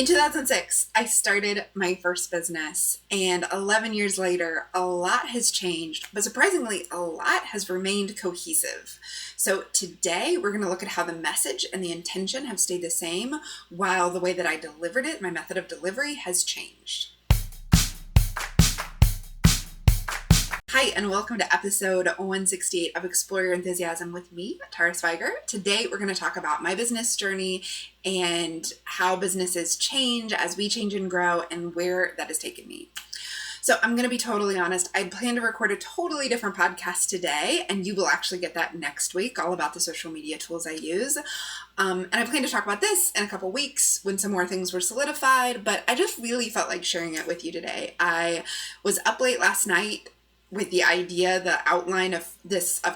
In 2006, I started my first business, and 11 years later, a lot has changed, but surprisingly, a lot has remained cohesive. So today, we're going to look at how the message and the intention have stayed the same, while the way that I delivered it, my method of delivery, has changed. Hi, and welcome to episode 168 of Explore Your Enthusiasm with me, Tara Swiger. Today, we're going to talk about my business journey and how businesses change as we change and grow and where that has taken me. So I'm going to be totally honest. I plan to record a totally different podcast today, and you will actually get that next week, all about the social media tools I use. And I plan to talk about this in a couple weeks when some more things were solidified, but I just really felt like sharing it with you today. I was up late last night with the idea, the outline of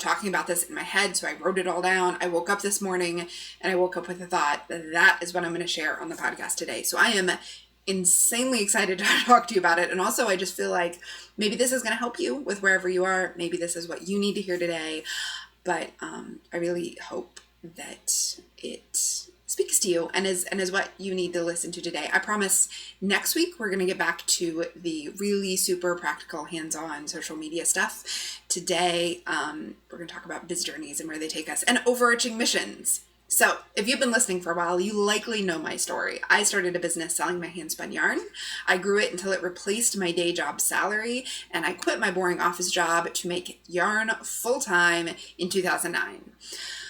talking about this in my head. So I wrote it all down. I woke up this morning and I woke up with the thought that is what I'm going to share on the podcast today. So I am insanely excited to talk to you about it. And also I just feel like maybe this is going to help you with wherever you are. Maybe this is what you need to hear today. But I really hope that it speaks to you and is what you need to listen to today. I promise next week we're going to get back to the really super practical hands-on social media stuff. Today we're going to talk about biz journeys and where they take us and overarching missions. So if you've been listening for a while, you likely know my story. I started a business selling my hand-spun yarn. I grew it until it replaced my day job salary, and I quit my boring office job to make yarn full-time in 2009.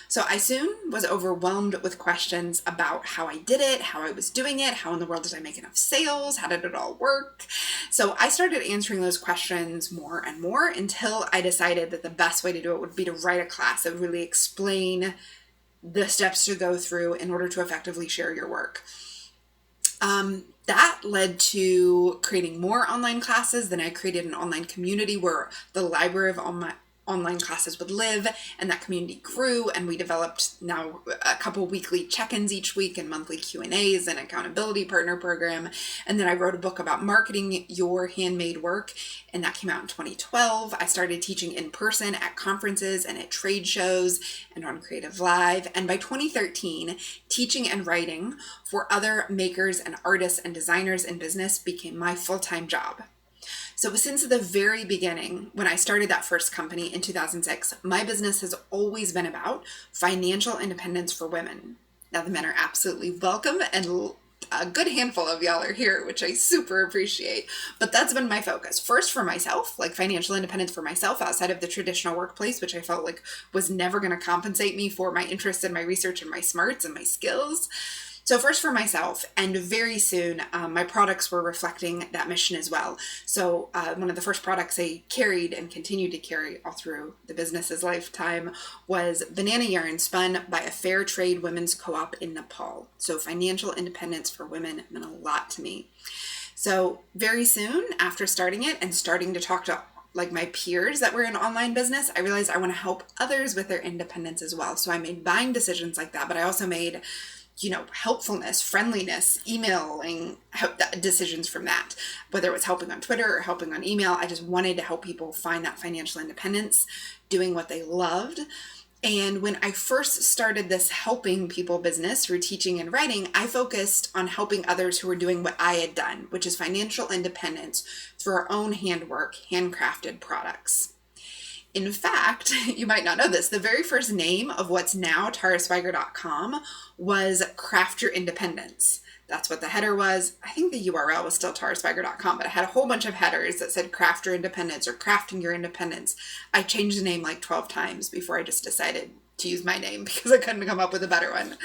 So I soon was overwhelmed with questions about how I did it, how I was doing it, how in the world did I make enough sales, how did it all work? So I started answering those questions more and more until I decided that the best way to do it would be to write a class that would really explain the steps to go through in order to effectively share your work. That led to creating more online classes. Then I created an online community where the library of online classes would live, and that community grew, and we developed now a couple weekly check-ins each week and monthly Q&As and accountability partner program. And then I wrote a book about marketing your handmade work, and that came out in 2012. I started teaching in person at conferences and at trade shows and on Creative Live. And by 2013, teaching and writing for other makers and artists and designers in business became my full-time job. So since the very beginning, when I started that first company in 2006, my business has always been about financial independence for women. Now, the men are absolutely welcome, and a good handful of y'all are here, which I super appreciate. But that's been my focus. First for myself, like financial independence for myself outside of the traditional workplace, which I felt like was never going to compensate me for my interest and my research and my smarts and my skills. So first for myself, and very soon my products were reflecting that mission as well. So one of the first products I carried and continue to carry all through the business's lifetime was banana yarn spun by a fair trade women's co-op in Nepal. So financial independence for women meant a lot to me. So very soon after starting it and starting to talk to like my peers that were in online business, I realized I want to help others with their independence as well. So I made buying decisions like that, but I also made helpfulness, friendliness, emailing decisions from that, whether it was helping on Twitter or helping on email. I just wanted to help people find that financial independence, doing what they loved. And when I first started this helping people business through teaching and writing, I focused on helping others who were doing what I had done, which is financial independence through our own handwork, handcrafted products. In fact, you might not know this, the very first name of what's now taraswiger.com was Craft Your Independence. That's what the header was. I think the URL was still taraswiger.com, but it had a whole bunch of headers that said Craft Your Independence or Crafting Your Independence. I changed the name like 12 times before I just decided to use my name because I couldn't come up with a better one.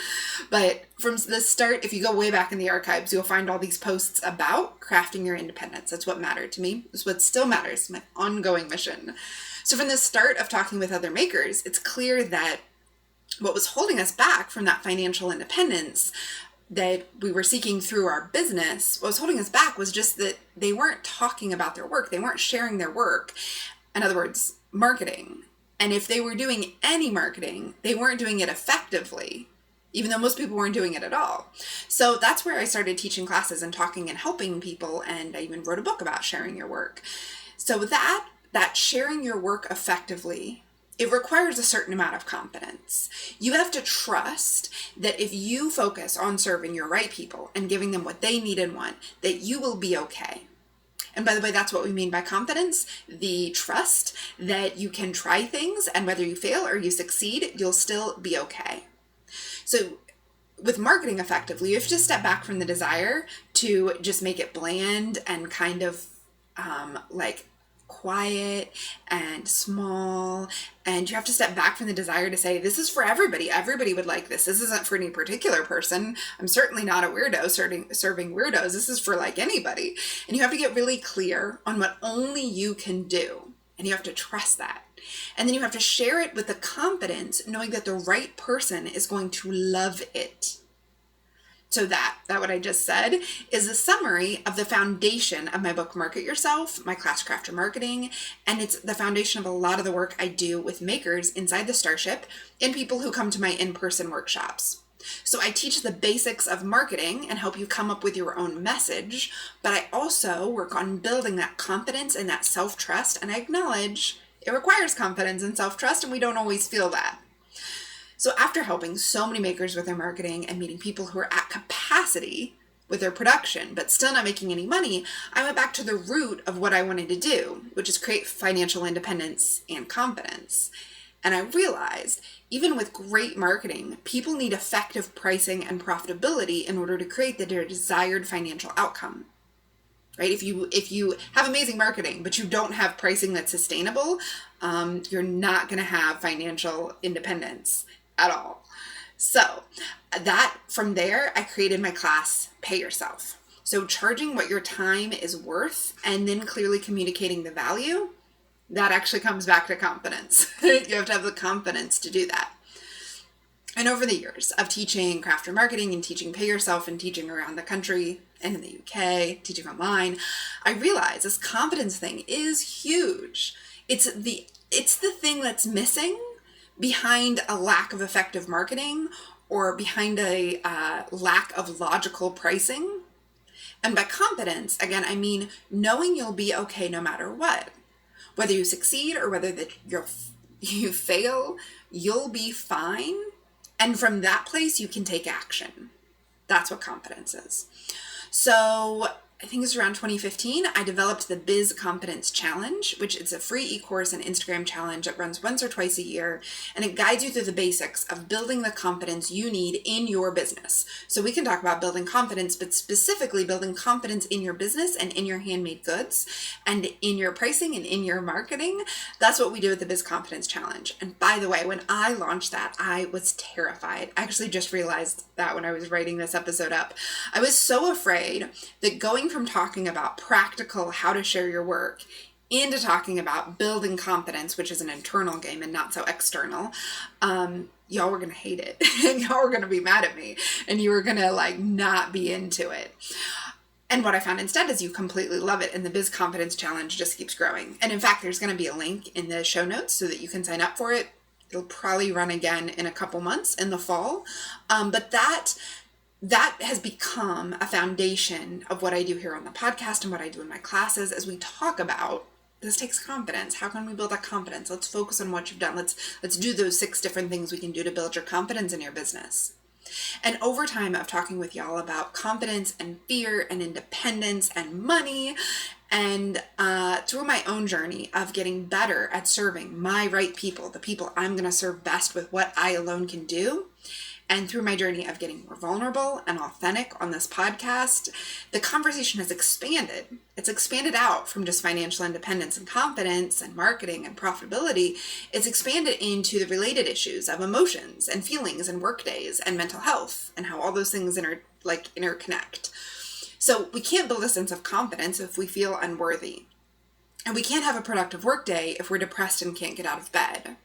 But from the start, if you go way back in the archives, you'll find all these posts about crafting your independence. That's what mattered to me. It's what still matters, my ongoing mission. So from the start of talking with other makers, it's clear that what was holding us back from that financial independence that we were seeking through our business, what was holding us back was just that they weren't talking about their work. They weren't sharing their work. In other words, marketing. And if they were doing any marketing, they weren't doing it effectively, even though most people weren't doing it at all. So that's where I started teaching classes and talking and helping people. And I even wrote a book about sharing your work. So that sharing your work effectively it requires a certain amount of confidence. You have to trust that if you focus on serving your right people and giving them what they need and want, that you will be okay. And by the way, that's what we mean by confidence, the trust that you can try things, and whether you fail or you succeed, you'll still be okay. So with marketing effectively, you have to step back from the desire to just make it bland and kind of like quiet and small, and you have to step back from the desire to say, this is for everybody. Everybody would like this. This isn't for any particular person. I'm certainly not a weirdo serving weirdos. This is for like anybody. And you have to get really clear on what only you can do. And you have to trust that. And then you have to share it with the confidence, knowing that the right person is going to love it. So that what I just said is a summary of the foundation of my book, Market Yourself, my class, Craft Your Marketing, and it's the foundation of a lot of the work I do with makers inside the Starship and people who come to my in-person workshops. So I teach the basics of marketing and help you come up with your own message, but I also work on building that confidence and that self-trust, and I acknowledge it requires confidence and self-trust, and we don't always feel that. So after helping so many makers with their marketing and meeting people who are at capacity with their production, but still not making any money, I went back to the root of what I wanted to do, which is create financial independence and confidence. And I realized, even with great marketing, people need effective pricing and profitability in order to create the desired financial outcome. Right? If you have amazing marketing, but you don't have pricing that's sustainable, you're not going to have financial independence at all. So that from there, I created my class, Pay Yourself. So charging what your time is worth and then clearly communicating the value, that actually comes back to confidence. You have to have the confidence to do that. And over the years of teaching craft your marketing and teaching Pay Yourself and teaching around the country and in the UK, teaching online, I realized this confidence thing is huge. It's the thing that's missing behind a lack of effective marketing or behind a lack of logical pricing. And by confidence, again, I mean knowing you'll be okay no matter what. Whether you succeed or whether you fail, you'll be fine. And from that place, you can take action. That's what confidence is. So I think it's around 2015, I developed the Biz Confidence Challenge, which is a free e-course and Instagram challenge that runs once or twice a year, and it guides you through the basics of building the confidence you need in your business. So we can talk about building confidence, but specifically building confidence in your business and in your handmade goods and in your pricing and in your marketing. That's what we do with the Biz Confidence Challenge. And by the way, when I launched that, I was terrified. I actually just realized that when I was writing this episode up. I was so afraid that going from talking about practical how to share your work into talking about building confidence, which is an internal game and not so external, y'all were going to hate it. Y'all were going to be mad at me and you were going to like not be into it. And what I found instead is you completely love it, and the Biz Confidence Challenge just keeps growing. And in fact, there's going to be a link in the show notes so that you can sign up for it. It'll probably run again in a couple months in the fall. But that has become a foundation of what I do here on the podcast and what I do in my classes as we talk about this takes confidence. How can we build that confidence? Let's focus on what you've done. Let's do those 6 different things we can do to build your confidence in your business. And over time of talking with y'all about confidence and fear and independence and money, and through my own journey of getting better at serving my right people, the people I'm going to serve best with what I alone can do, and through my journey of getting more vulnerable and authentic on this podcast, the conversation has expanded. It's expanded out from just financial independence and confidence and marketing and profitability. It's expanded into the related issues of emotions and feelings and work days and mental health and how all those things interconnect. So we can't build a sense of confidence if we feel unworthy. And we can't have a productive work day if we're depressed and can't get out of bed.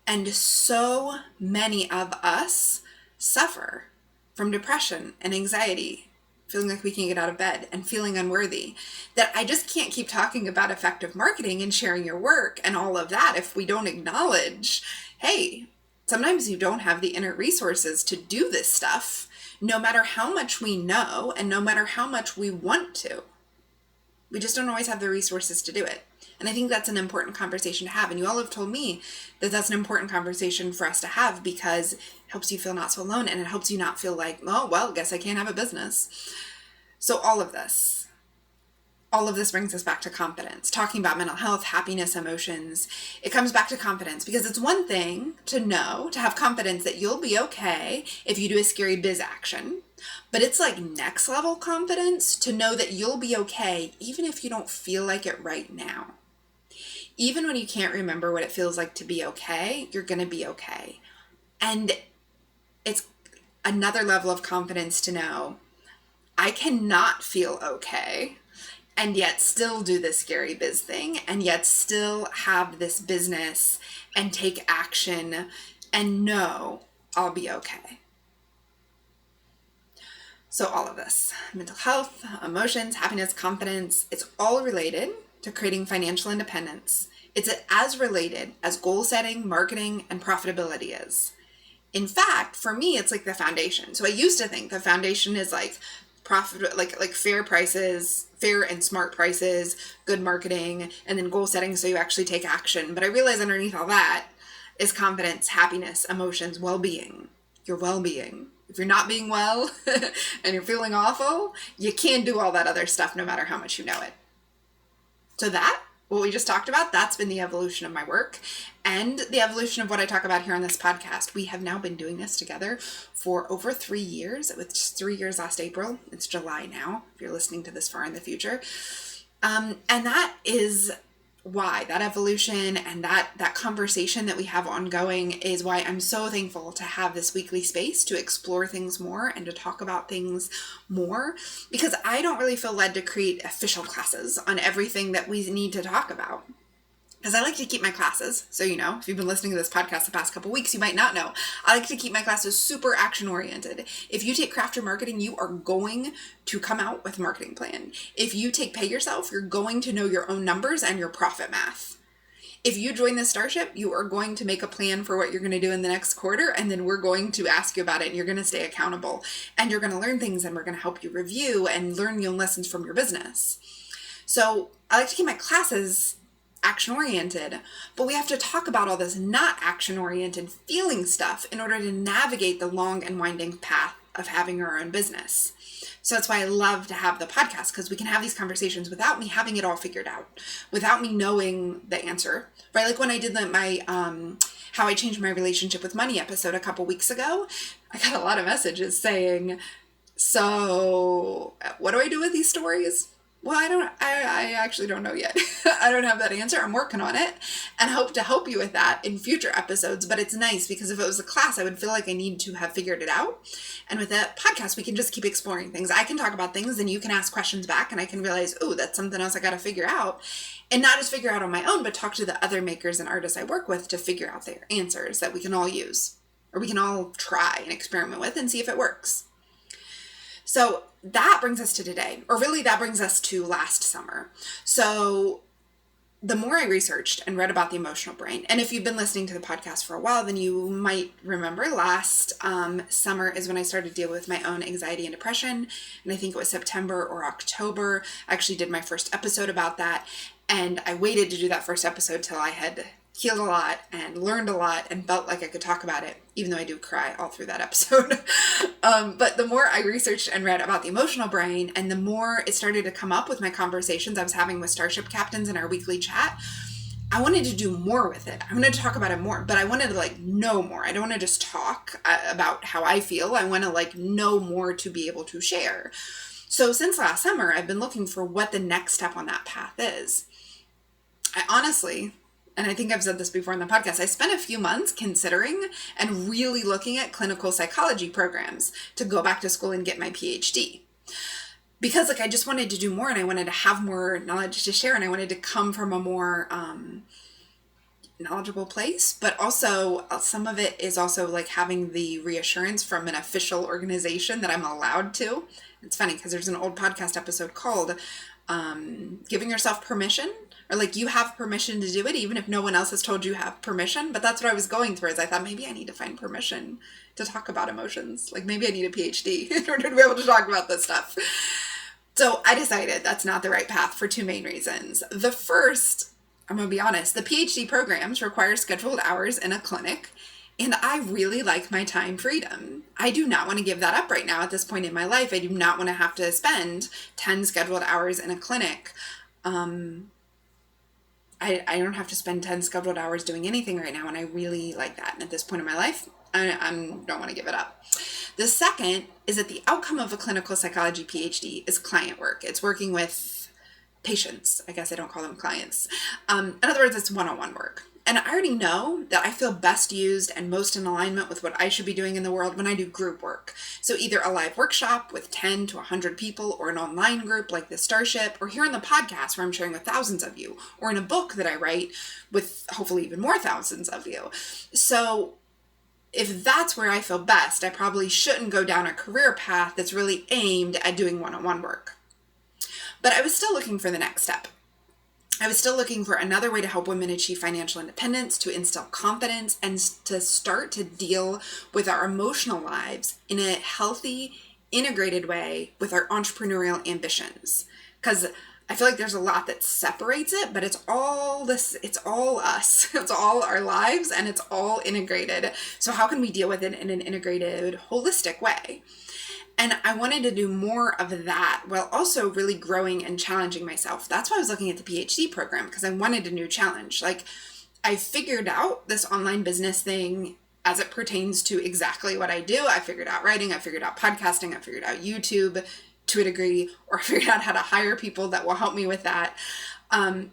And so many of us suffer from depression and anxiety, feeling like we can't get out of bed and feeling unworthy, that I just can't keep talking about effective marketing and sharing your work and all of that if we don't acknowledge, hey, sometimes you don't have the inner resources to do this stuff, no matter how much we know and no matter how much we want to. We just don't always have the resources to do it. And I think that's an important conversation to have. And you all have told me that that's an important conversation for us to have because it helps you feel not so alone, and it helps you not feel like, oh, well, guess I can't have a business. So all of this brings us back to confidence. Talking about mental health, happiness, emotions, it comes back to confidence, because it's one thing to know, to have confidence that you'll be okay if you do a scary biz action. But it's like next level confidence to know that you'll be okay even if you don't feel like it right now. Even when you can't remember what it feels like to be okay, you're going to be okay. And it's another level of confidence to know I cannot feel okay and yet still do this scary biz thing, and yet still have this business and take action and know I'll be okay. So all of this, mental health, emotions, happiness, confidence, it's all related to creating financial independence. It's as related as goal setting, marketing, and profitability is. In fact, for me, it's like the foundation. So I used to think the foundation is like profit, like fair prices, fair and smart prices, good marketing, and then goal setting so you actually take action. But I realize underneath all that is confidence, happiness, emotions, well-being, your well-being. If you're not being well and you're feeling awful, you can't do all that other stuff no matter how much you know it. So what we just talked about, that's been the evolution of my work and the evolution of what I talk about here on this podcast. We have now been doing this together for over 3 years. It was just 3 years last April. It's July now, if you're listening to this far in the future. And that is why that evolution and that conversation that we have ongoing is why I'm so thankful to have this weekly space to explore things more and to talk about things more, because I don't really feel led to create official classes on everything that we need to talk about. Because I like to keep my classes, so you know, if you've been listening to this podcast the past couple weeks, you might not know, I like to keep my classes super action-oriented. If you take Craft Your Marketing, you are going to come out with a marketing plan. If you take Pay Yourself, you're going to know your own numbers and your profit math. If you join the Starship, you are going to make a plan for what you're going to do in the next quarter, and then we're going to ask you about it, and you're going to stay accountable, and you're going to learn things, and we're going to help you review and learn new lessons from your business. So I like to keep my classes action-oriented, but we have to talk about all this not action-oriented feeling stuff in order to navigate the long and winding path of having our own business. So that's why I love to have the podcast, because we can have these conversations without me having it all figured out, without me knowing the answer, right? Like when I did my how I changed my relationship with money episode a couple weeks ago, I got a lot of messages saying, so what do I do with these stories? Well, I actually don't know yet. I don't have that answer. I'm working on it and hope to help you with that in future episodes. But it's nice because if it was a class, I would feel like I need to have figured it out. And with a podcast, we can just keep exploring things. I can talk about things and you can ask questions back and I can realize, oh, that's something else I got to figure out. And not just figure out on my own, but talk to the other makers and artists I work with to figure out their answers that we can all use or we can all try and experiment with and see if it works. So that brings us to today, or really that brings us to last summer. So the more I researched and read about the emotional brain, and if you've been listening to the podcast for a while, then you might remember last summer is when I started to deal with my own anxiety and depression. And I think it was September or October. I actually did my first episode about that. And I waited to do that first episode till I had healed a lot and learned a lot and felt like I could talk about it, even though I do cry all through that episode. But the more I researched and read about the emotional brain and the more it started to come up with my conversations I was having with Starship captains in our weekly chat, I wanted to do more with it. I wanted to talk about it more, but I wanted to know more. I don't want to just talk about how I feel. I want to know more to be able to share. So since last summer, I've been looking for what the next step on that path is. I honestly, and I think I've said this before in the podcast, I spent a few months considering and really looking at clinical psychology programs to go back to school and get my PhD. Because I just wanted to do more and I wanted to have more knowledge to share and I wanted to come from a more knowledgeable place. But also some of it is also having the reassurance from an official organization that I'm allowed to. It's funny because there's an old podcast episode called Giving Yourself Permission. Or you have permission to do it, even if no one else has told you have permission. But that's what I was going through, is I thought maybe I need to find permission to talk about emotions. Maybe I need a PhD in order to be able to talk about this stuff. So I decided that's not the right path for two main reasons. The first I'm going to be honest, the PhD programs require scheduled hours in a clinic, and I really like my time freedom. I do not want to give that up right now at this point in my life. I do not want to have to spend 10 scheduled hours in a clinic. I don't have to spend 10 scheduled hours doing anything right now, and I really like that. And at this point in my life, I don't want to give it up. The second is that the outcome of a clinical psychology PhD is client work. It's working with patients. I guess I don't call them clients. In other words, it's one-on-one work. And I already know that I feel best used and most in alignment with what I should be doing in the world when I do group work. So either a live workshop with 10 to 100 people, or an online group like the Starship, or here on the podcast where I'm sharing with thousands of you, or in a book that I write with hopefully even more thousands of you. So if that's where I feel best, I probably shouldn't go down a career path that's really aimed at doing one-on-one work. But I was still looking for the next step. I was still looking for another way to help women achieve financial independence, to instill confidence, and to start to deal with our emotional lives in a healthy, integrated way with our entrepreneurial ambitions. Because I feel like there's a lot that separates it, but it's all us. It's all our lives, and it's all integrated. So how can we deal with it in an integrated, holistic way? And I wanted to do more of that while also really growing and challenging myself. That's why I was looking at the PhD program, because I wanted a new challenge. Like, I figured out this online business thing as it pertains to exactly what I do. I figured out writing, I figured out podcasting, I figured out YouTube to a degree, or I figured out how to hire people that will help me with that.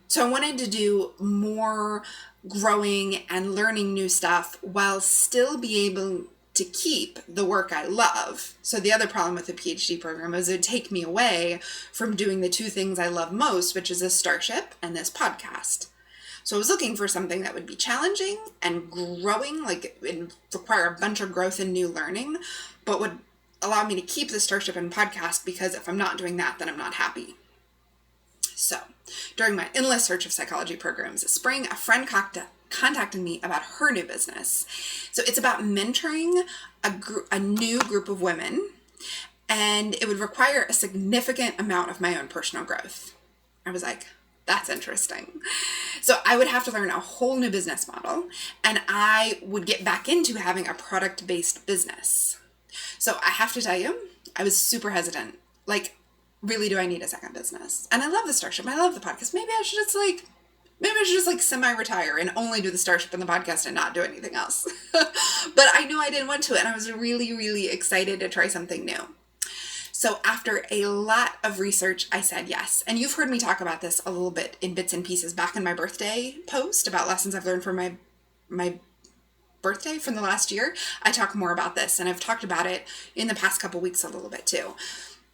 So I wanted to do more growing and learning new stuff while still be able to keep the work I love. So the other problem with the PhD program is it would take me away from doing the two things I love most, which is this Starship and this podcast. So I was looking for something that would be challenging and growing, like it require a bunch of growth and new learning, but would allow me to keep the Starship and podcast, because if I'm not doing that, then I'm not happy. So during my endless search of psychology programs this spring, a friend contacted me about her new business. So it's about mentoring a new group of women, and it would require a significant amount of my own personal growth. I was like, that's interesting. So I would have to learn a whole new business model, and I would get back into having a product-based business. So I have to tell you, I was super hesitant. Like, really, do I need a second business? And I love the Starship. I love the podcast. Maybe I should just semi-retire and only do the Starship and the podcast and not do anything else. But I knew I didn't want to, and I was really, really excited to try something new. So after a lot of research, I said yes. And you've heard me talk about this a little bit in bits and pieces back in my birthday post about lessons I've learned from my birthday from the last year. I talk more about this, and I've talked about it in the past couple weeks a little bit too.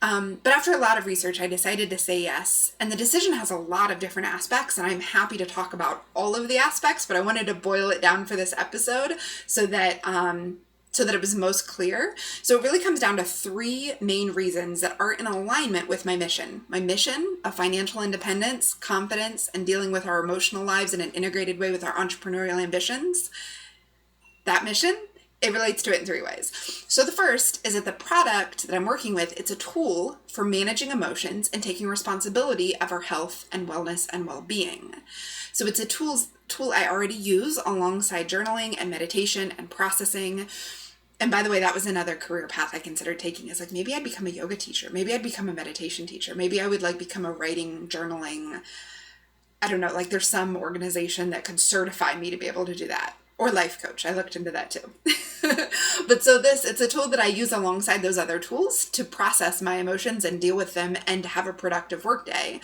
But after a lot of research, I decided to say yes. And the decision has a lot of different aspects, and I'm happy to talk about all of the aspects, but I wanted to boil it down for this episode so that it was most clear. So it really comes down to three main reasons that are in alignment with my mission. My mission of financial independence, confidence, and dealing with our emotional lives in an integrated way with our entrepreneurial ambitions. That mission, it relates to it in three ways. So the first is that the product that I'm working with, it's a tool for managing emotions and taking responsibility of our health and wellness and well-being. So it's a tool I already use alongside journaling and meditation and processing. And by the way, that was another career path I considered taking, is like, maybe I'd become a yoga teacher. Maybe I'd become a meditation teacher. Maybe I would become a writing, journaling, I don't know, there's some organization that could certify me to be able to do that. Or life coach. I looked into that too. But so it's a tool that I use alongside those other tools to process my emotions and deal with them and to have a productive workday.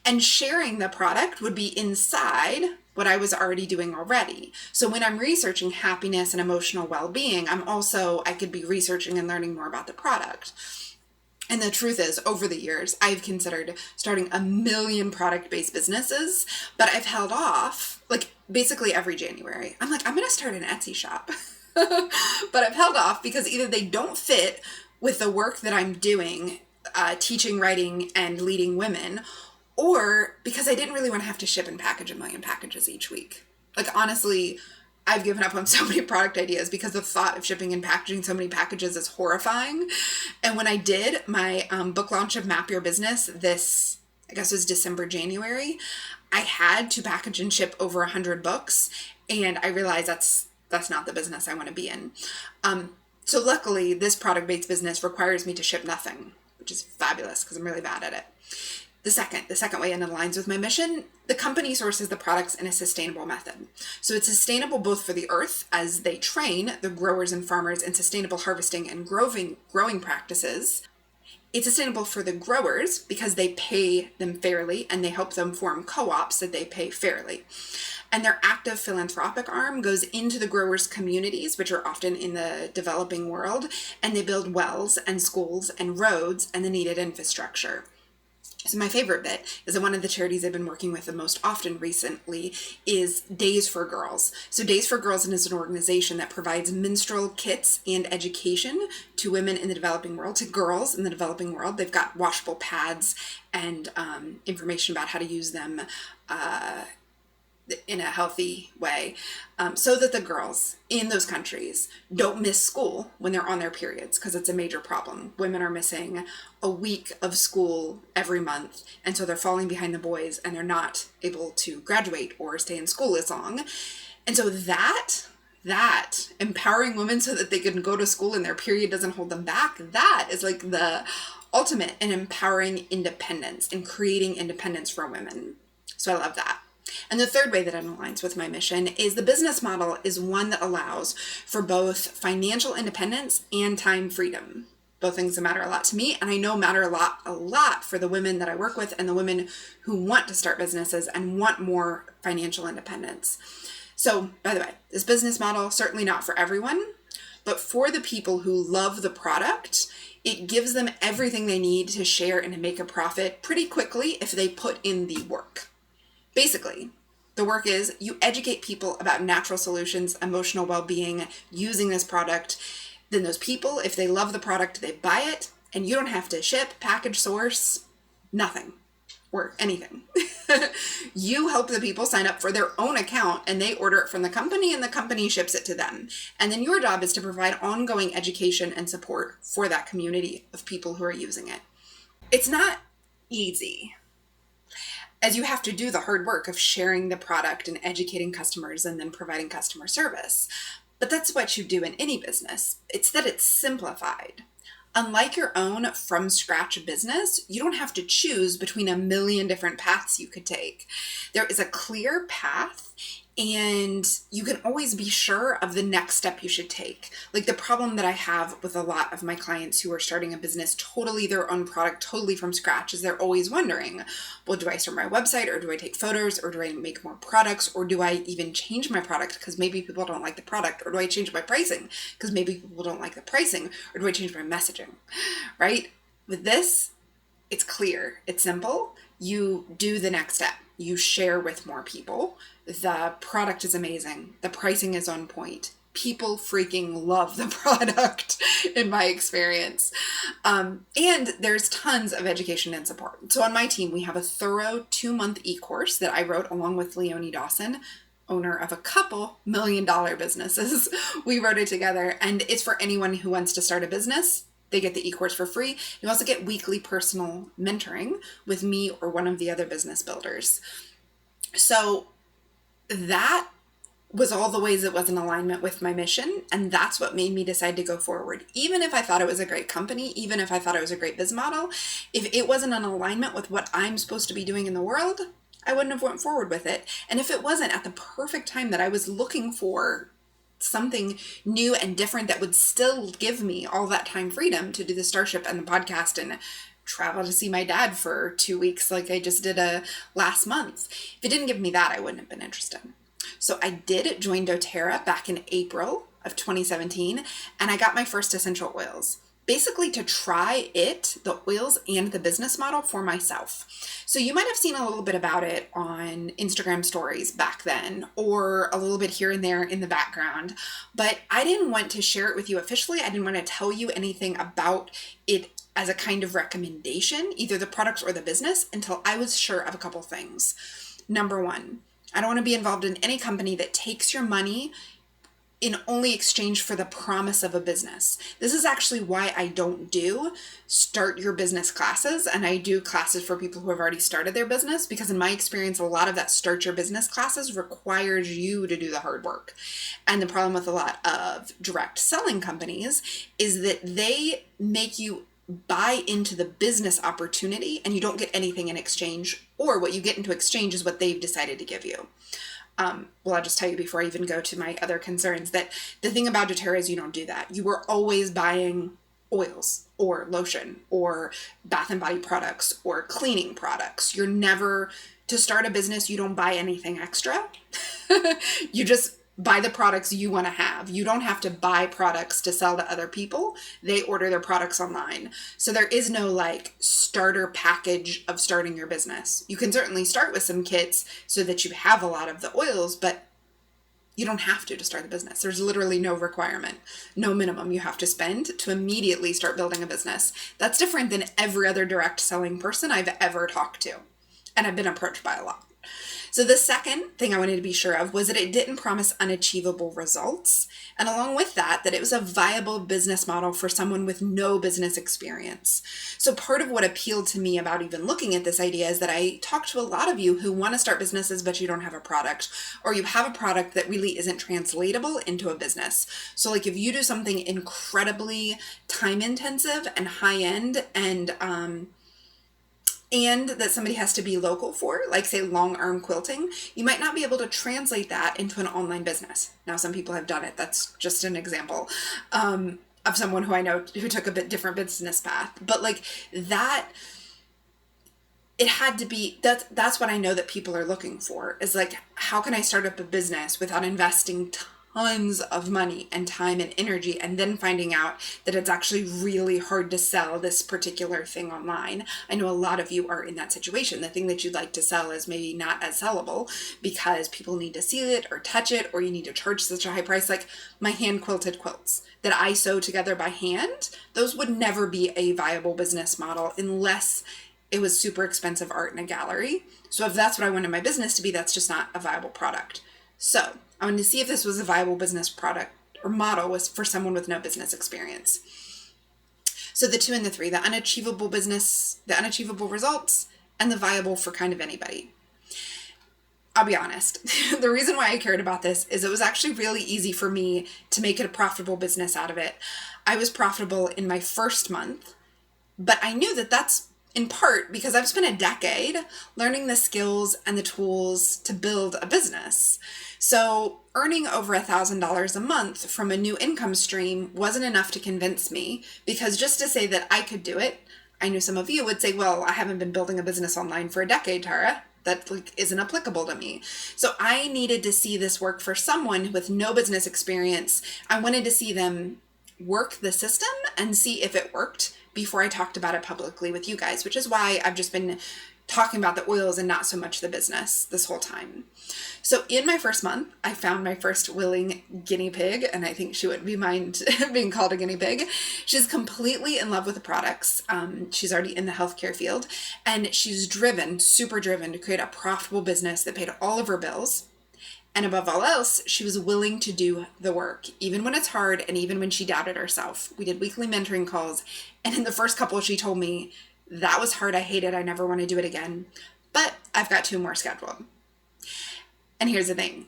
And sharing the product would be inside what I was already doing already. So when I'm researching happiness and emotional well-being, I could be researching and learning more about the product. And the truth is, over the years, I've considered starting a million product-based businesses, but I've held off, basically every January. I'm going to start an Etsy shop. But I've held off because either they don't fit with the work that I'm doing, teaching, writing, and leading women, or because I didn't really want to have to ship and package a million packages each week. Honestly, I've given up on so many product ideas because the thought of shipping and packaging so many packages is horrifying. And when I did my book launch of Map Your Business I guess it was December, January, I had to package and ship over 100 books, and I realized that's not the business I want to be in. So luckily, this product-based business requires me to ship nothing, which is fabulous because I'm really bad at it. The second way, and aligns with my mission, the company sources the products in a sustainable method. So it's sustainable both for the earth as they train the growers and farmers in sustainable harvesting and growing practices. It's sustainable for the growers because they pay them fairly and they help them form co-ops that they pay fairly. And their active philanthropic arm goes into the growers' communities, which are often in the developing world, and they build wells and schools and roads and the needed infrastructure. So my favorite bit is that one of the charities I've been working with the most often recently is Days for Girls. So Days for Girls is an organization that provides menstrual kits and education to women in the developing world, to girls in the developing world. They've got washable pads and information about how to use them in a healthy way, so that the girls in those countries don't miss school when they're on their periods, because it's a major problem. Women are missing a week of school every month, and so they're falling behind the boys, and they're not able to graduate or stay in school as long. And so that empowering women so that they can go to school and their period doesn't hold them back, that is like the ultimate in empowering independence and creating independence for women. So I love that. And the third way that it aligns with my mission is the business model is one that allows for both financial independence and time freedom. Both things that matter a lot to me, and I know matter a lot for the women that I work with and the women who want to start businesses and want more financial independence. So, by the way, this business model, certainly not for everyone, but for the people who love the product, it gives them everything they need to share and to make a profit pretty quickly if they put in the work. Basically, the work is you educate people about natural solutions, emotional well-being, using this product. Then those people, if they love the product, they buy it, and you don't have to ship, package, source, nothing, or anything. You help the people sign up for their own account, and they order it from the company, and the company ships it to them. And then your job is to provide ongoing education and support for that community of people who are using it. It's not easy, as you have to do the hard work of sharing the product and educating customers and then providing customer service. But that's what you do in any business. It's that it's simplified. Unlike your own from scratch business, you don't have to choose between a million different paths you could take. There is a clear path, and you can always be sure of the next step you should take. Like the problem that I have with a lot of my clients who are starting a business, totally their own product, totally from scratch, is they're always wondering, well, do I start my website, or do I take photos, or do I make more products, or do I even change my product because maybe people don't like the product, or do I change my pricing because maybe people don't like the pricing, or do I change my messaging, right? With this, it's clear, it's simple. You do the next step. You share with more people. The product is amazing. The pricing is on point. People freaking love the product in my experience. And there's tons of education and support. So on my team, we have a thorough 2-month e-course that I wrote along with Leonie Dawson, owner of a couple $1 million businesses. We wrote it together, and it's for anyone who wants to start a business. They get the e-course for free. You also get weekly personal mentoring with me or one of the other business builders. So that was all the ways it was in alignment with my mission, and that's what made me decide to go forward. Even if I thought it was a great company, even if I thought it was a great biz model, if it wasn't in alignment with what I'm supposed to be doing in the world, I wouldn't have went forward with it. And if it wasn't at the perfect time that I was looking for something new and different that would still give me all that time freedom to do the Starship and the podcast and travel to see my dad for 2 weeks like I just did last month. If it didn't give me that, I wouldn't have been interested. So I did join doTERRA back in April of 2017, and I got my first essential oils. Basically to try it, the oils and the business model for myself. So you might have seen a little bit about it on Instagram stories back then, or a little bit here and there in the background, but I didn't want to share it with you officially. I didn't want to tell you anything about it as a kind of recommendation, either the products or the business, until I was sure of a couple things. Number one, I don't want to be involved in any company that takes your money in only exchange for the promise of a business. This is actually why I don't do start your business classes, and I do classes for people who have already started their business, because in my experience, a lot of that start your business classes requires you to do the hard work. And the problem with a lot of direct selling companies is that they make you buy into the business opportunity and you don't get anything in exchange, or what you get into exchange is what they've decided to give you. Well, I'll just tell you before I even go to my other concerns that the thing about doTERRA is you don't do that. You are always buying oils or lotion or bath and body products or cleaning products. You're never, to start a business, you don't buy anything extra. You just buy the products you want to have. You don't have to buy products to sell to other people. They order their products online. So there is no like starter package of starting your business. You can certainly start with some kits so that you have a lot of the oils, but you don't have to start the business. There's literally no requirement, no minimum you have to spend to immediately start building a business. That's different than every other direct selling person I've ever talked to. And I've been approached by a lot. So the second thing I wanted to be sure of was that it didn't promise unachievable results. And along with that, that it was a viable business model for someone with no business experience. So part of what appealed to me about even looking at this idea is that I talk to a lot of you who want to start businesses, but you don't have a product, or you have a product that really isn't translatable into a business. So like if you do something incredibly time intensive and high end and that somebody has to be local for, like say long arm quilting, you might not be able to translate that into an online business. Now, some people have done it. That's just an example of someone who I know who took a bit different business path. But like that, it had to be, that's what I know that people are looking for, is like, how can I start up a business without investing tons of money and time and energy, and then finding out that it's actually really hard to sell this particular thing online. I know a lot of you are in that situation. The thing that you'd like to sell is maybe not as sellable because people need to see it or touch it, or you need to charge such a high price. Like my hand quilted quilts that I sew together by hand, those would never be a viable business model unless it was super expensive art in a gallery. So if that's what I wanted my business to be, that's just not a viable product. So I wanted to see if this was a viable business product or model was for someone with no business experience. So the 2 and the 3, the unachievable business, the unachievable results, and the viable for kind of anybody. I'll be honest. The reason why I cared about this is it was actually really easy for me to make it a profitable business out of it. I was profitable in my first month, but I knew that that's in part because I've spent a decade learning the skills and the tools to build a business. So earning over $1,000 a month from a new income stream wasn't enough to convince me, because just to say that I could do it, I know some of you would say, well, I haven't been building a business online for a decade, Tara. That like isn't applicable to me. So I needed to see this work for someone with no business experience. I wanted to see them work the system and see if it worked before I talked about it publicly with you guys, which is why I've just been talking about the oils and not so much the business this whole time. So in my first month, I found my first willing guinea pig, and I think she wouldn't be mind being called a guinea pig. She's completely in love with the products. She's already in the healthcare field, and she's driven, super driven, to create a profitable business that paid all of her bills. And above all else, she was willing to do the work, even when it's hard and even when she doubted herself. We did weekly mentoring calls, and in the first couple, she told me, that was hard, I hate it, I never want to do it again, but I've got 2 more scheduled. And here's the thing,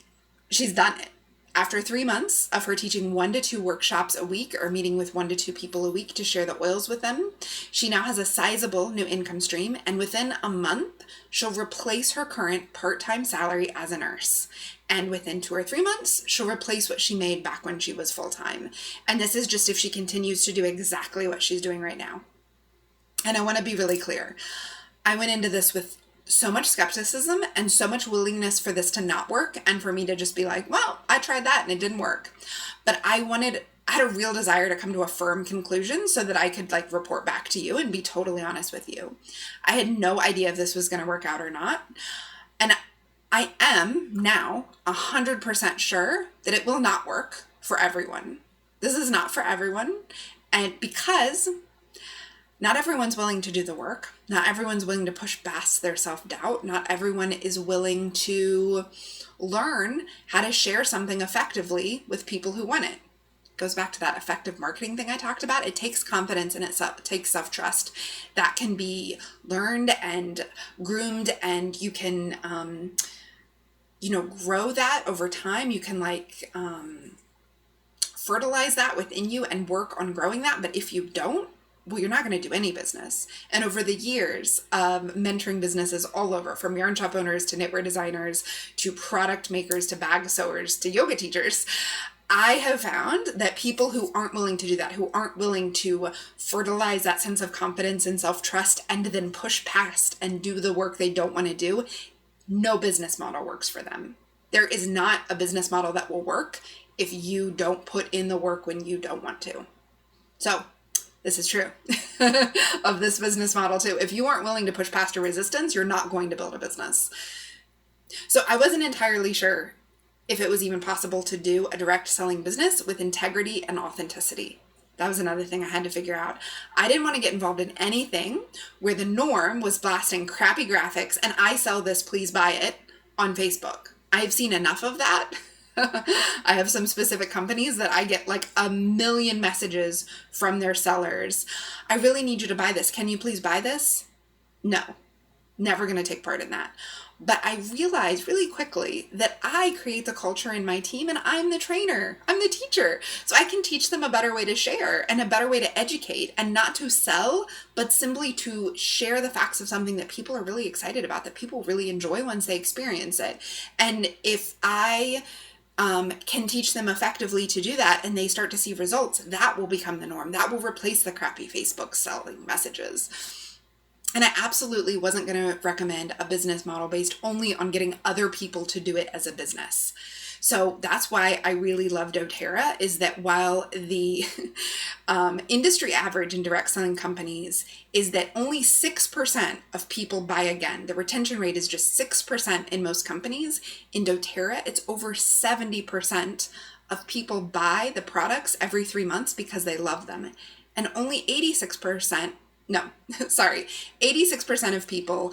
she's done it. After 3 months of her teaching 1 to 2 workshops a week or meeting with 1 to 2 people a week to share the oils with them, she now has a sizable new income stream, and within a month, she'll replace her current part-time salary as a nurse. And within 2 or 3 months, she'll replace what she made back when she was full-time. And this is just if she continues to do exactly what she's doing right now. And I want to be really clear. I went into this with so much skepticism and so much willingness for this to not work, and for me to just be like, well, I tried that and it didn't work. But I had a real desire to come to a firm conclusion so that I could like report back to you and be totally honest with you. I had no idea if this was going to work out or not. And I am now 100% sure that it will not work for everyone. This is not for everyone. And because Not everyone's willing to do the work. Not everyone's willing to push past their self-doubt. Not everyone is willing to learn how to share something effectively with people who want it. Goes back to that effective marketing thing I talked about. It takes confidence and it takes self-trust that can be learned and groomed, and you can, grow that over time. You can fertilize that within you and work on growing that. But if you don't, well, you're not going to do any business. And over the years of mentoring businesses all over, from yarn shop owners to knitwear designers to product makers to bag sewers to yoga teachers, I have found that people who aren't willing to do that, who aren't willing to fertilize that sense of confidence and self-trust and then push past and do the work they don't want to do, no business model works for them. There is not a business model that will work if you don't put in the work when you don't want to. So this is true of this business model too. If you aren't willing to push past your resistance, you're not going to build a business. So I wasn't entirely sure if it was even possible to do a direct selling business with integrity and authenticity. That was another thing I had to figure out. I didn't want to get involved in anything where the norm was blasting crappy graphics and I sell this, please buy it on Facebook. I've seen enough of that. I have some specific companies that I get like 1 million messages from their sellers. I really need you to buy this. Can you please buy this? No, never going to take part in that. But I realized really quickly that I create the culture in my team and I'm the trainer. I'm the teacher. So I can teach them a better way to share and a better way to educate, and not to sell, but simply to share the facts of something that people are really excited about, that people really enjoy once they experience it. And if I can teach them effectively to do that and they start to see results, that will become the norm. That will replace the crappy Facebook selling messages. And I absolutely wasn't going to recommend a business model based only on getting other people to do it as a business. So that's why I really love doTERRA, is that while the industry average in direct selling companies is that only 6% of people buy again. The retention rate is just 6% in most companies. In doTERRA, it's over 70% of people buy the products every 3 months because they love them. And only 86% of people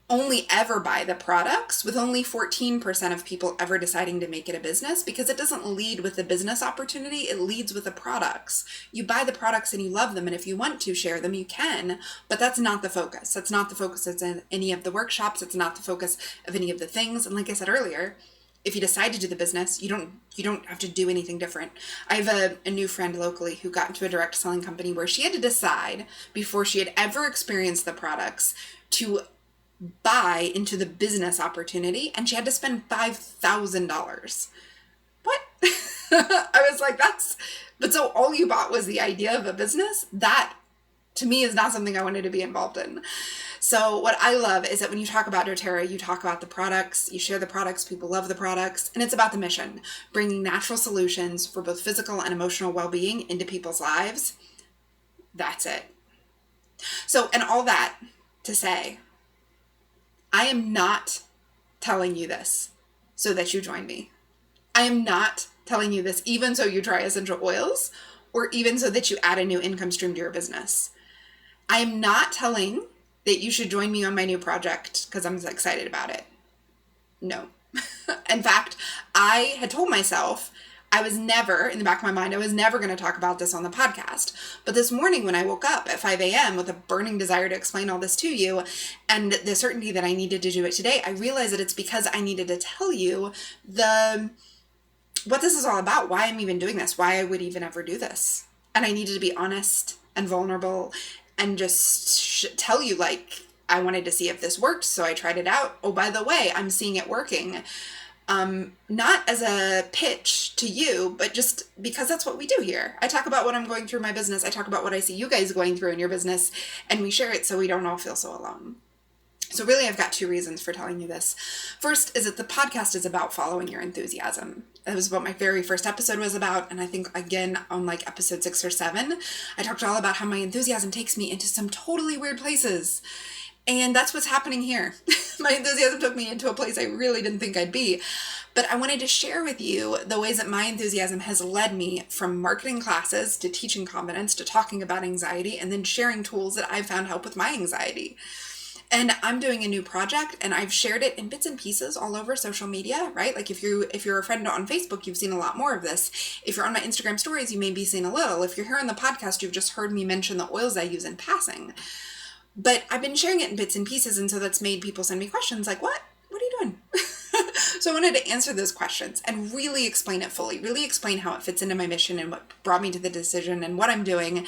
only ever buy the products, with only 14% of people ever deciding to make it a business, because it doesn't lead with the business opportunity, it leads with the products. You buy the products and you love them, and if you want to share them, you can, but that's not the focus. That's not the focus of any of the workshops. It's not the focus of any of the things. And like I said earlier, if you decide to do the business, you don't have to do anything different. I have a new friend locally who got into a direct selling company where she had to decide, before she had ever experienced the products, to buy into the business opportunity, and she had to spend $5,000. What? I was like, but so all you bought was the idea of a business? That, to me, is not something I wanted to be involved in. So what I love is that when you talk about doTERRA, you talk about the products, you share the products, people love the products, and it's about the mission, bringing natural solutions for both physical and emotional well-being into people's lives. That's it. So, and all that to say, I am not telling you this so that you join me. I am not telling you this even so you try essential oils, or even so that you add a new income stream to your business. I am not telling that you should join me on my new project because I'm excited about it. No. In fact, I had told myself I was never, in the back of my mind, I was never going to talk about this on the podcast. But this morning when I woke up at 5 a.m. with a burning desire to explain all this to you, and the certainty that I needed to do it today, I realized that it's because I needed to tell you what this is all about, why I'm even doing this, why I would even ever do this. And I needed to be honest and vulnerable and just tell you, I wanted to see if this worked, so I tried it out. Oh, by the way, I'm seeing it working. Not as a pitch to you, but just because that's what we do here. I talk about what I'm going through in my business. I talk about what I see you guys going through in your business, and we share it so we don't all feel so alone. So really, I've got 2 reasons for telling you this. First is that the podcast is about following your enthusiasm. That was what my very first episode was about. And I think, again, on episode 6 or 7, I talked all about how my enthusiasm takes me into some totally weird places. And that's what's happening here. My enthusiasm took me into a place I really didn't think I'd be. But I wanted to share with you the ways that my enthusiasm has led me from marketing classes to teaching confidence to talking about anxiety and then sharing tools that I've found help with my anxiety. And I'm doing a new project and I've shared it in bits and pieces all over social media, right? Like if you're a friend on Facebook, you've seen a lot more of this. If you're on my Instagram stories, you may be seeing a little. If you're here on the podcast, you've just heard me mention the oils I use in passing. But I've been sharing it in bits and pieces, and so that's made people send me questions like, what are you doing? So I wanted to answer those questions and really explain it fully, really explain how it fits into my mission and what brought me to the decision and what I'm doing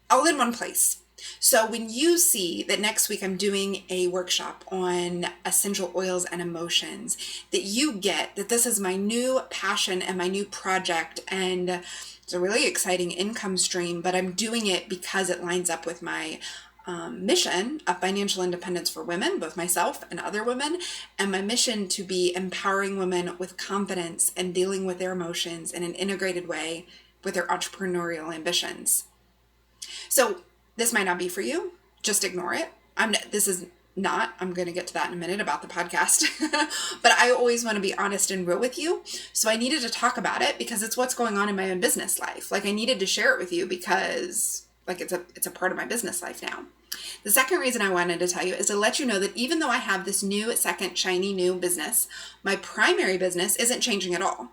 all in one place. So when you see that next week I'm doing a workshop on essential oils and emotions, that you get that this is my new passion and my new project, and it's a really exciting income stream, but I'm doing it because it lines up with my mission of financial independence for women, both myself and other women, and my mission to be empowering women with confidence and dealing with their emotions in an integrated way with their entrepreneurial ambitions. So this might not be for you. Just ignore it. I'm going to get to that in a minute about the podcast, but I always want to be honest and real with you. So I needed to talk about it because it's what's going on in my own business life. Like I needed to share it with you because it's a part of my business life now. The second reason I wanted to tell you is to let you know that even though I have this new, second, shiny new business, my primary business isn't changing at all.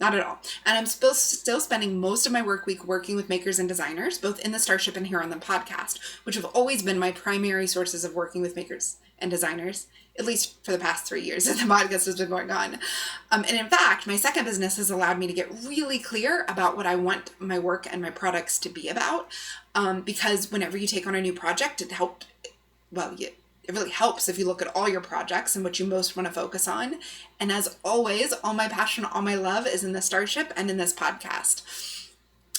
Not at all. And I'm still spending most of my work week working with makers and designers, both in the Starship and here on the podcast, which have always been my primary sources of working with makers and designers, at least for the past 3 years that the podcast has been going on. And in fact, my second business has allowed me to get really clear about what I want my work and my products to be about. Because whenever you take on a new project, it really helps if you look at all your projects and what you most want to focus on. And as always, all my passion, all my love is in the Starship and in this podcast.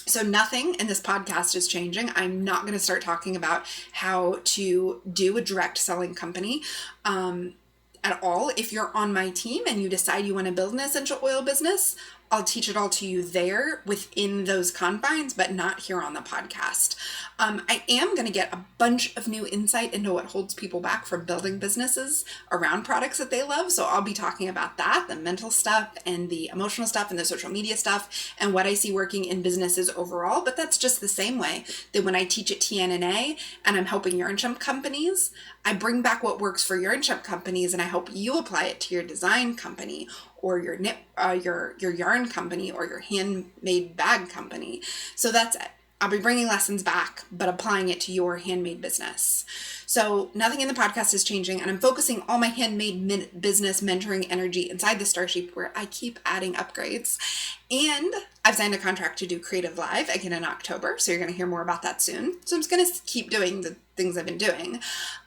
So nothing in this podcast is changing. I'm not going to start talking about how to do a direct selling company at all. If you're on my team and you decide you want to build an essential oil business, I'll teach it all to you there within those confines, but not here on the podcast. I am going to get a bunch of new insight into what holds people back from building businesses around products that they love. So I'll be talking about that, the mental stuff and the emotional stuff and the social media stuff and what I see working in businesses overall. But that's just the same way that when I teach at TNNA and I'm helping yarn shop companies, I bring back what works for yarn shop companies and I help you apply it to your design company or your yarn company or your handmade bag company. So that's it. I'll be bringing lessons back, but applying it to your handmade business. So nothing in the podcast is changing, and I'm focusing all my handmade business mentoring energy inside the Starship where I keep adding upgrades. And I've signed a contract to do Creative Live again in October, so you're going to hear more about that soon. So I'm just going to keep doing the things I've been doing.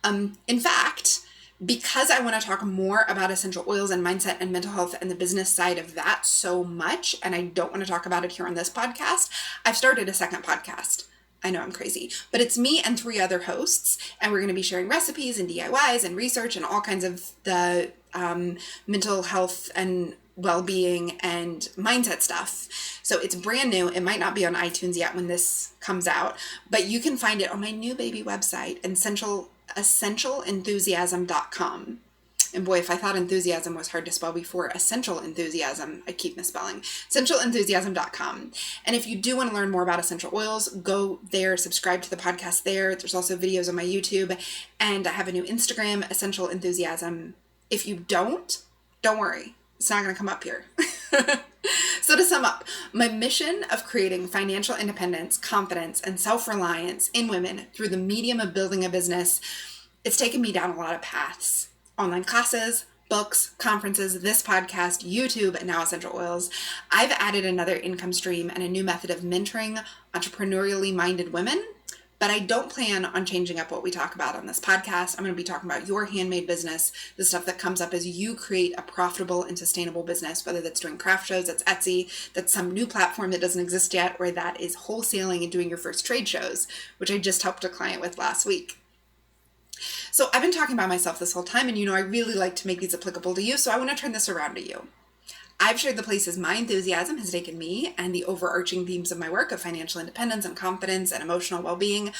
In fact, because I want to talk more about essential oils and mindset and mental health and the business side of that so much, and I don't want to talk about it here on this podcast, I've started a second podcast. I know I'm crazy, but it's me and 3 other hosts, and we're going to be sharing recipes and DIYs and research and all kinds of the mental health and well-being and mindset stuff. So it's brand new. It might not be on iTunes yet when this comes out, but you can find it on my new baby website, essentialenthusiasm.com. And boy, if I thought enthusiasm was hard to spell before essential enthusiasm, I keep misspelling. Essentialenthusiasm.com. And if you do want to learn more about essential oils, go there, subscribe to the podcast there. There's also videos on my YouTube, and I have a new Instagram, Essential Enthusiasm. If you don't worry. It's not going to come up here. So to sum up, my mission of creating financial independence, confidence, and self-reliance in women through the medium of building a business, it's taken me down a lot of paths. Online classes, books, conferences, this podcast, YouTube, and now Essential Oils. I've added another income stream and a new method of mentoring entrepreneurially minded women. But I don't plan on changing up what we talk about on this podcast. I'm going to be talking about your handmade business, the stuff that comes up as you create a profitable and sustainable business, whether that's doing craft shows, that's Etsy, that's some new platform that doesn't exist yet, or that is wholesaling and doing your first trade shows, which I just helped a client with last week. So I've been talking about myself this whole time, and I really like to make these applicable to you, so I want to turn this around to you. I've shared the places my enthusiasm has taken me and the overarching themes of my work of financial independence and confidence and emotional well-being.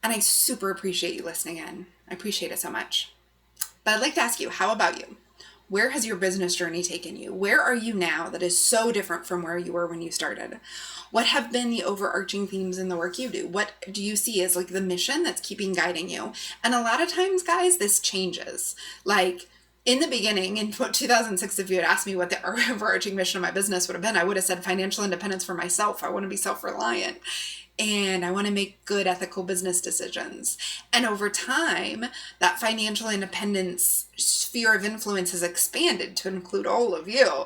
And I super appreciate you listening in. I appreciate it so much. But I'd like to ask you, how about you? Where has your business journey taken you? Where are you now that is so different from where you were when you started? What have been the overarching themes in the work you do? What do you see as like the mission that's keeping guiding you? And a lot of times, guys, this changes. Like in the beginning, in 2006, if you had asked me what the overarching mission of my business would have been, I would have said financial independence for myself. I want to be self-reliant. And I want to make good ethical business decisions. And over time, that financial independence sphere of influence has expanded to include all of you.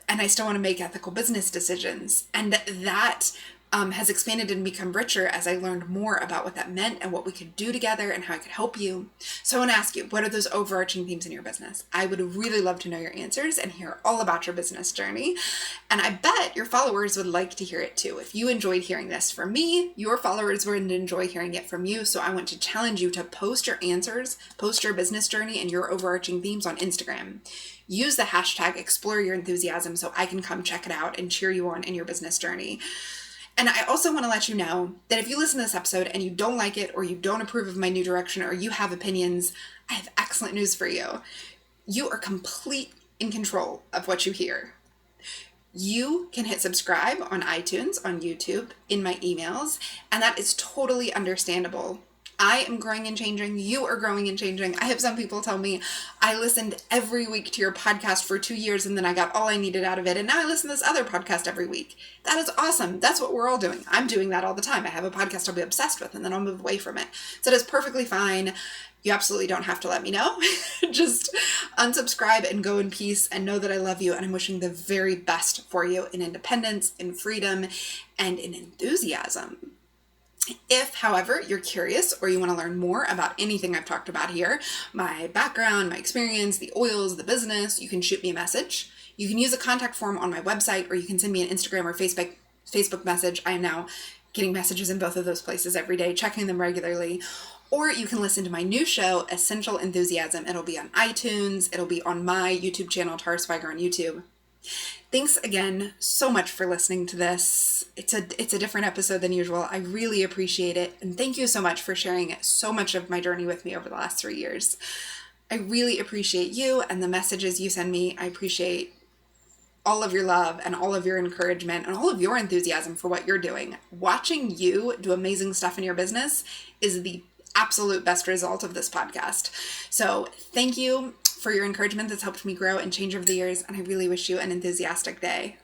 And I still want to make ethical business decisions. And that has expanded and become richer as I learned more about what that meant and what we could do together and how I could help you. So I want to ask you, what are those overarching themes in your business? I would really love to know your answers and hear all about your business journey. And I bet your followers would like to hear it too. If you enjoyed hearing this from me, your followers would enjoy hearing it from you. So I want to challenge you to post your answers, post your business journey and your overarching themes on Instagram. Use the hashtag Explore Your Enthusiasm so I can come check it out and cheer you on in your business journey. And I also want to let you know that if you listen to this episode and you don't like it or you don't approve of my new direction or you have opinions, I have excellent news for you. You are complete in control of what you hear. You can hit subscribe on iTunes, on YouTube, in my emails, and that is totally understandable. I am growing and changing. You are growing and changing. I have some people tell me, I listened every week to your podcast for 2 years and then I got all I needed out of it. And now I listen to this other podcast every week. That is awesome. That's what we're all doing. I'm doing that all the time. I have a podcast I'll be obsessed with and then I'll move away from it. So it is perfectly fine. You absolutely don't have to let me know. Just unsubscribe and go in peace and know that I love you and I'm wishing the very best for you in independence, in freedom, and in enthusiasm. If, however, you're curious or you want to learn more about anything I've talked about here, my background, my experience, the oils, the business, you can shoot me a message. You can use a contact form on my website or you can send me an Instagram or Facebook message. I am now getting messages in both of those places every day, checking them regularly. Or you can listen to my new show, Essential Enthusiasm. It'll be on iTunes. It'll be on my YouTube channel, Tara Swiger on YouTube. Thanks again so much for listening to this. It's a different episode than usual. I really appreciate it. And thank you so much for sharing so much of my journey with me over the last 3 years. I really appreciate you and the messages you send me. I appreciate all of your love and all of your encouragement and all of your enthusiasm for what you're doing. Watching you do amazing stuff in your business is the absolute best result of this podcast. So thank you for your encouragement that's helped me grow and change over the years, and I really wish you an enthusiastic day.